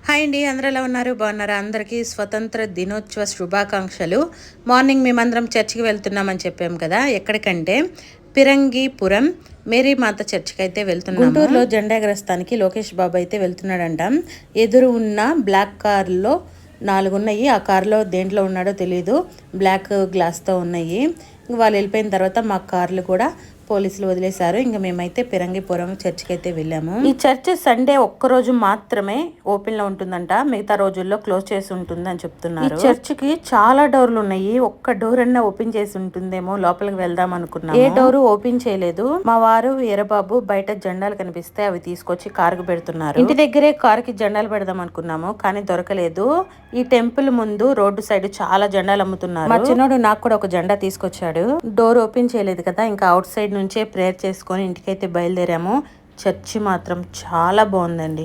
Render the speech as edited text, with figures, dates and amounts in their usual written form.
Hi అండి, అందరూ ఎలా ఉన్నారు? బాగున్నారా? అందరికీ స్వతంత్ర దినోత్సవ శుభాకాంక్షలు. మార్నింగ్ మేమందరం చర్చికి వెళ్తున్నామని చెప్పాం కదా. ఎక్కడికంటే పిరంగిపురం మేరీమాత చర్చికి అయితే వెళ్తున్నాము. గుంటూరులో జెండా ఎగరేస్తానికి లోకేష్ బాబు అయితే వెళ్తున్నాడంట. ఎదురు ఉన్న బ్లాక్ కార్లో 4 ఉన్నాయి. ఆ కార్లో దేంట్లో ఉన్నాడో తెలియదు. బ్లాక్ గ్లాస్తో ఉన్నాయి. వాళ్ళు వెళ్ళిపోయిన తర్వాత మా కార్లు కూడా పోలీసులు వదిలేశారు. ఇంకా మేమైతే పిరంగిపురం చర్చికి అయితే వెళ్ళాము. ఈ చర్చ్ సండే ఒక్కరోజు మాత్రమే ఓపెన్ లో ఉంటుందంట, మిగతా రోజుల్లో క్లోజ్ చేసి ఉంటుంది అని చెప్తున్నారు. ఈ చర్చికి చాలా డోర్లు ఉన్నాయి. ఒక్క డోర్ అన్నా ఓపెన్ చేసి ఉంటుందేమో, లోపలికి వెళ్దాం అనుకున్నాము. ఏ డోర్ ఓపెన్ చేయలేదు. మా వారు వీరబాబు బయట జెండాలు కనిపిస్తే అవి తీసుకొచ్చి కారుకు పెడుతున్నారు. ఇంటి దగ్గరే కారుకి జెండాలు పెడదాం అనుకున్నాము, కానీ దొరకలేదు. ఈ టెంపుల్ ముందు రోడ్డు సైడ్ చాలా జెండాలు అమ్ముతున్నారు. మా చిన్నోడు నాకు కూడా ఒక జెండా తీసుకొచ్చాడు. డోర్ ఓపెన్ చేయలేదు కదా, ఇంకా అవుట్ సైడ్ నుంచే ప్రేయర్ చేసుకొని ఇంటికైతే బయలుదేరాము. చర్చి మాత్రం చాలా బాగుందండి.